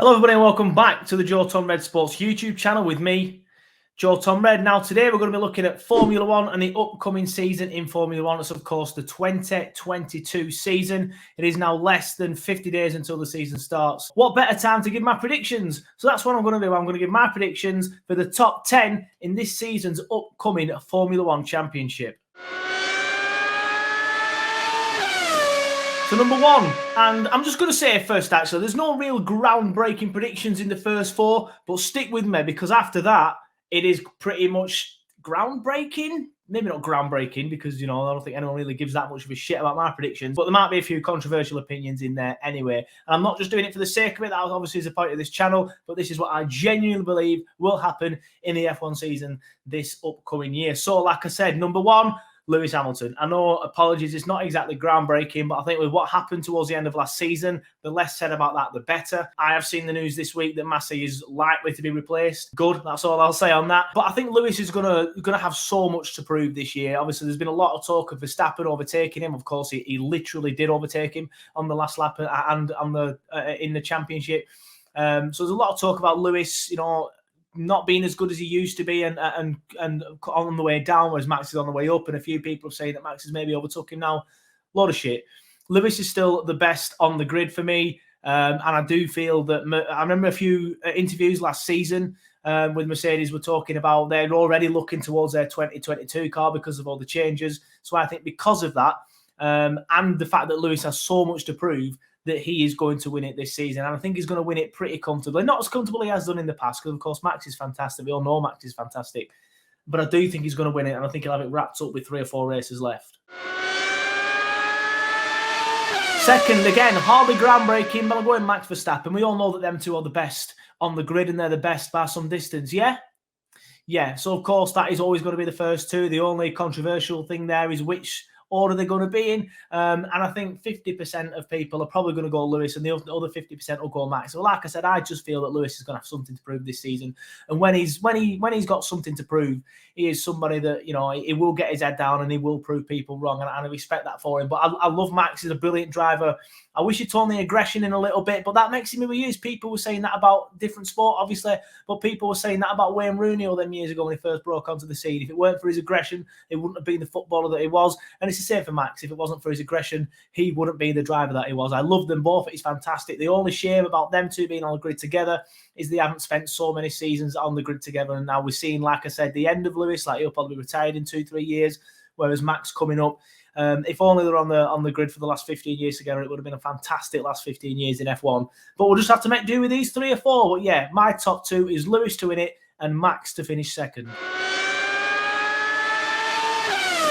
Hello everybody and welcome back to the Joe Tom Red Sports YouTube channel with me, Joe Tom Red. Now today we're going to be looking at Formula 1 and the upcoming season in Formula 1. It's of course the 2022 season. It is now less than 50 days until the season starts. What better time to give my predictions? So that's what I'm going to do. I'm going to give my predictions for the top 10 in this season's upcoming Formula 1 Championship. So number one, and I'm just going to say it first actually, there's no real groundbreaking predictions in the first four, but stick with me because after that, it is pretty much groundbreaking. Maybe not groundbreaking because, I don't think anyone really gives that much of a shit about my predictions, but there might be a few controversial opinions in there anyway. And I'm not just doing it for the sake of it. That obviously is the point of this channel, but this is what I genuinely believe will happen in the F1 season this upcoming year. So like I said, number one, Lewis Hamilton. I know, apologies, it's not exactly groundbreaking, but I think with what happened towards the end of last season, the less said about that, the better. I have seen the news this week that Massey is likely to be replaced. Good, that's all I'll say on that. But I think Lewis is gonna have so much to prove this year. Obviously, there's been a lot of talk of Verstappen overtaking him. Of course, he literally did overtake him on the last lap and on the in the championship. So there's a lot of talk about Lewis, not being as good as he used to be and on the way down, whereas Max is on the way up. And a few people have said that Max has maybe overtook him now. A lot of shit. Lewis is still the best on the grid for me. And I do feel that I remember a few interviews last season with Mercedes were talking about they're already looking towards their 2022 car because of all the changes. So I think because of that and the fact that Lewis has so much to prove, that he is going to win it this season. And I think he's going to win it pretty comfortably. Not as comfortably as he has done in the past, because, of course, Max is fantastic. We all know Max is fantastic. But I do think he's going to win it, and I think he'll have it wrapped up with 3 or 4 races left. Second, again, hardly groundbreaking, but I'm going Max Verstappen. We all know that them two are the best on the grid, and they're the best by some distance, yeah? Yeah, so, of course, that is always going to be the first two. The only controversial thing there is which order they're going to be in, and I think 50% of people are probably going to go Lewis, and the other 50% will go Max. So, like I said, I just feel that Lewis is going to have something to prove this season, and when he's got something to prove, he is somebody that he will get his head down and he will prove people wrong, and I respect that for him. But I love Max; he's a brilliant driver. I wish he'd tone the aggression in a little bit, but that makes him who he is. People were saying that about different sport, obviously, but people were saying that about Wayne Rooney all them years ago when he first broke onto the scene. If it weren't for his aggression, he wouldn't have been the footballer that he was. And it's the same for Max. If it wasn't for his aggression, he wouldn't be the driver that he was. I love them both. It's fantastic. The only shame about them two being on the grid together is they haven't spent so many seasons on the grid together. And now we're seeing, like I said, the end of Lewis. Like he'll probably be retired in 2-3 years, whereas Max coming up. If only they're on the grid for the last 15 years together, it would have been a fantastic last 15 years in F1. But we'll just have to make do with these 3 or 4. But yeah, my top 2 is Lewis to win it and Max to finish second.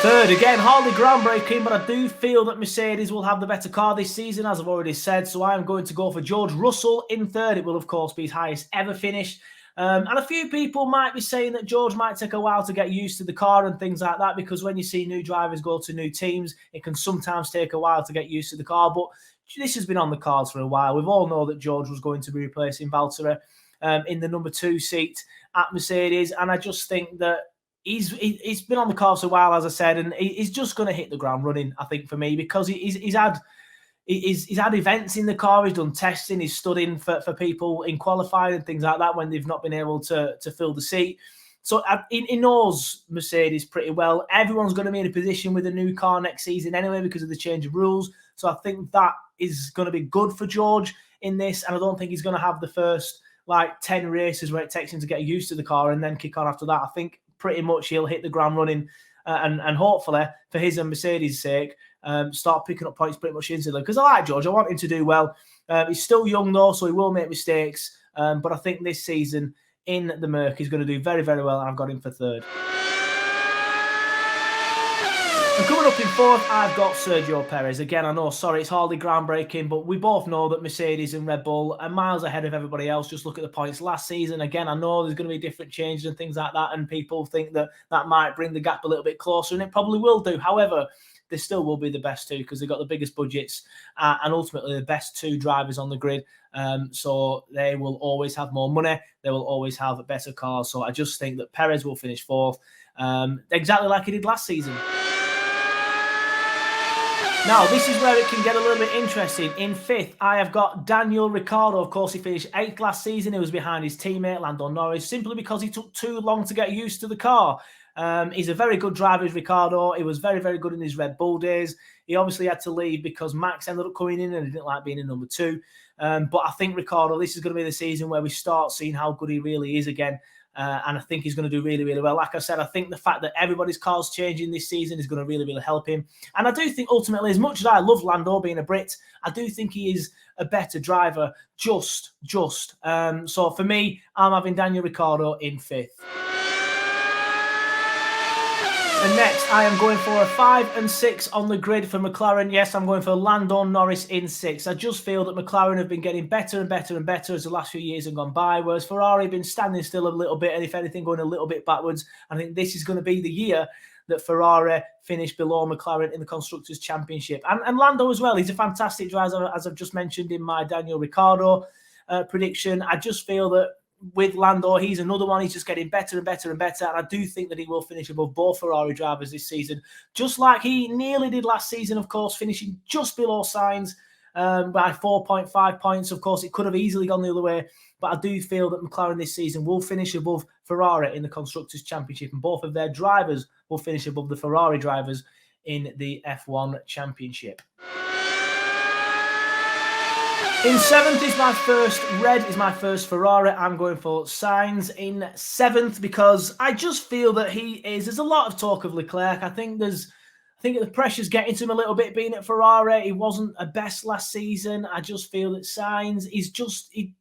Third, again, hardly groundbreaking, but I do feel that Mercedes will have the better car this season, as I've already said. So I'm going to go for George Russell in third. It will, of course, be his highest ever finish. And a few people might be saying that George might take a while to get used to the car and things like that, because when you see new drivers go to new teams, it can sometimes take a while to get used to the car. But this has been on the cards for a while. We've all known that George was going to be replacing Valtteri in the number 2 seat at Mercedes. And I just think that he's been on the cards for a while, as I said, and he's just going to hit the ground running, I think, for me, because he's had events in the car, he's done testing, he's stood in for people in qualifying and things like that when they've not been able to fill the seat. So he knows Mercedes pretty well. Everyone's going to be in a position with a new car next season anyway because of the change of rules. So I think that is going to be good for George in this, and I don't think he's going to have the first 10 races where it takes him to get used to the car and then kick on after that. I think pretty much he'll hit the ground running and hopefully, for his and Mercedes' sake, start picking up points pretty much instantly. Because I like George. I want him to do well. He's still young, though, so he will make mistakes. But I think this season in the Merc, he's going to do very, very well, and I've got him for third. And coming up in fourth, I've got Sergio Perez. Again, I know, sorry, it's hardly groundbreaking, but we both know that Mercedes and Red Bull are miles ahead of everybody else. Just look at the points last season. Again, I know there's going to be different changes and things like that, and people think that that might bring the gap a little bit closer, and it probably will do. However, they still will be the best two because they've got the biggest budgets and ultimately the best 2 drivers on the grid. So they will always have more money. They will always have a better car. So I just think that Perez will finish fourth, exactly like he did last season. Now, this is where it can get a little bit interesting. In 5th, I have got Daniel Ricciardo. Of course, he finished 8th last season. He was behind his teammate, Lando Norris, simply because he took too long to get used to the car. He's a very good driver, Ricciardo. He was very, very good in his Red Bull days. He obviously had to leave because Max ended up coming in and he didn't like being in number 2. But I think Ricciardo, this is going to be the season where we start seeing how good he really is again. And I think he's going to do really, really well. Like I said, I think the fact that everybody's car's changing this season is going to really, really help him. And I do think ultimately, as much as I love Lando being a Brit, I do think he is a better driver, just. So for me, I'm having Daniel Ricciardo in 5th. And next, I am going for a 5 and 6 on the grid for McLaren. Yes, I'm going for Lando Norris in 6. I just feel that McLaren have been getting better and better and better as the last few years have gone by, whereas Ferrari have been standing still a little bit, and if anything, going a little bit backwards. I think this is going to be the year that Ferrari finish below McLaren in the Constructors' Championship. And Lando as well. He's a fantastic driver, as I've just mentioned in my Daniel Ricciardo prediction. I just feel that with Lando, he's another one. He's just getting better and better and better. And I do think that he will finish above both Ferrari drivers this season, just like he nearly did last season, of course, finishing just below Sainz by 4.5 points. Of course, it could have easily gone the other way. But I do feel that McLaren this season will finish above Ferrari in the Constructors' Championship. And both of their drivers will finish above the Ferrari drivers in the F1 Championship. In 7th is my first red, is my first Ferrari. I'm going for Sainz in 7th because I just feel that there's a lot of talk of Leclerc. I think the pressure's getting to him a little bit being at Ferrari. He wasn't a best last season. I just feel that Sainz, he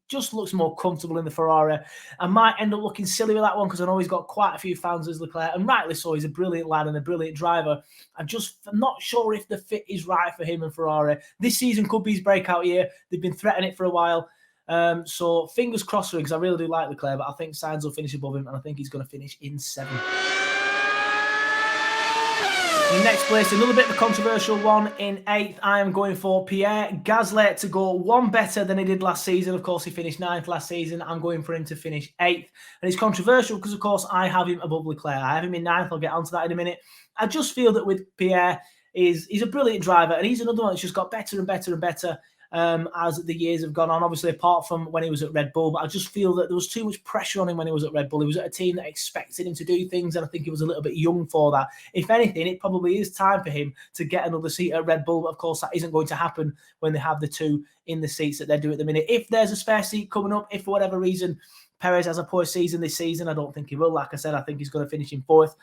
just looks more comfortable in the Ferrari. I might end up looking silly with that one because I know he's got quite a few fans as Leclerc, and rightly so. He's a brilliant lad and a brilliant driver. I'm not sure if the fit is right for him and Ferrari. This season could be his breakout year. They've been threatening it for a while. So fingers crossed for him because I really do like Leclerc, but I think Sainz will finish above him, and I think he's going to finish in 7th. In next place, a little bit of a controversial one. In 8th, I am going for Pierre Gasly to go one better than he did last season. Of course, he finished 9th last season. I'm going for him to finish 8th. And it's controversial because, of course, I have him above Leclerc. I have him in 9th. I'll get onto that in a minute. I just feel that with Pierre, he's a brilliant driver, and he's another one that's just got better and better and better as the years have gone on, obviously apart from when he was at Red Bull. But I just feel that there was too much pressure on him when he was at Red Bull. He was at a team that expected him to do things, and I think he was a little bit young for that. If anything, it probably is time for him to get another seat at Red Bull. But of course, that isn't going to happen when they have the two in the seats that they're doing at the minute. If there's a spare seat coming up, if for whatever reason Perez has a poor season this season, I don't think he will. Like I said, I think he's going to finish in 4th,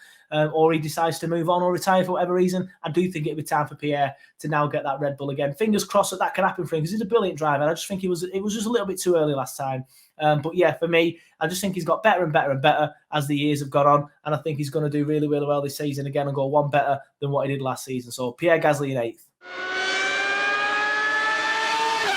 or he decides to move on or retire for whatever reason. I do think it'll be time for Pierre to now get that Red Bull again. Fingers crossed that can happen for him because he's a brilliant driver. I just think it was just a little bit too early last time. But yeah, for me, I just think he's got better and better and better as the years have gone on, and I think he's going to do really, really well this season again and go one better than what he did last season. So Pierre Gasly in 8th.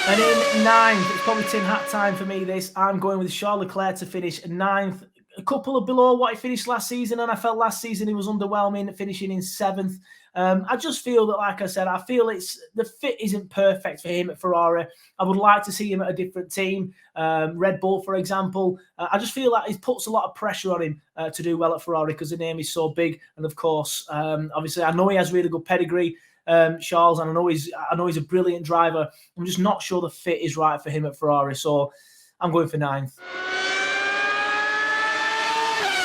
And in 9th, it's probably tin hat time for me this. I'm going with Charles Leclerc to finish 9th. A couple of below what he finished last season, and I felt last season he was underwhelming, finishing in 7th. I just feel that, like I said, I feel the fit isn't perfect for him at Ferrari. I would like to see him at a different team, Red Bull, for example. I just feel like it puts a lot of pressure on him to do well at Ferrari because the name is so big. And of course, obviously, I know he has really good pedigree, Charles, and I know he's a brilliant driver. I'm just not sure the fit is right for him at Ferrari, so I'm going for 9th.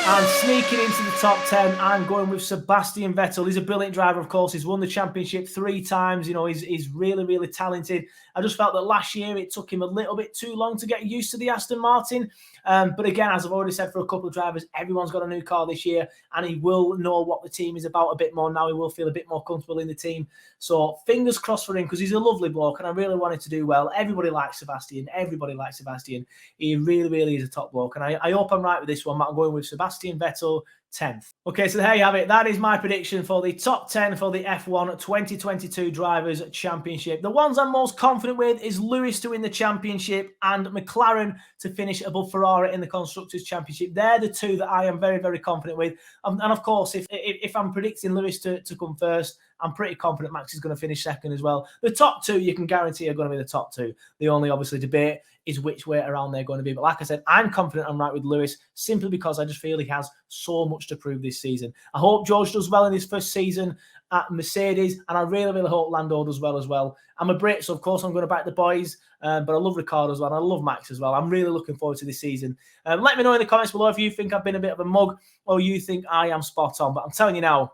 And sneaking into the top 10, I'm going with Sebastian Vettel. He's a brilliant driver, of course. He's won the championship 3 times. You know, he's really, really talented. I just felt that last year it took him a little bit too long to get used to the Aston Martin. But again, as I've already said for a couple of drivers, everyone's got a new car this year, and he will know what the team is about a bit more now. He will feel a bit more comfortable in the team. So fingers crossed for him because he's a lovely bloke, and I really wanted to do well. Everybody likes Sebastian. Everybody likes Sebastian. He really, really is a top bloke, and I hope I'm right with this one. I'm going with Sebastian Vettel 10th. Okay, so there you have it. That is my prediction for the top 10 for the F1 2022 Drivers' Championship. The ones I'm most confident with is Lewis to win the championship and McLaren to finish above Ferrari in the Constructors' Championship. They're the two that I am very, very confident with. And of course, if I'm predicting Lewis to come first, I'm pretty confident Max is going to finish second as well. The top two, you can guarantee, are going to be the top two. The only, obviously, debate is which way around they're going to be. But like I said, I'm confident I'm right with Lewis simply because I just feel he has so much to prove this season. I hope George does well in his first season at Mercedes, and I really, really hope Lando does well as well. I'm a Brit, so of course I'm going to back the boys, but I love Ricciardo as well, and I love Max as well. I'm really looking forward to this season. Let me know in the comments below if you think I've been a bit of a mug or you think I am spot on, but I'm telling you now,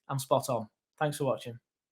I'm spot on. Thanks for watching.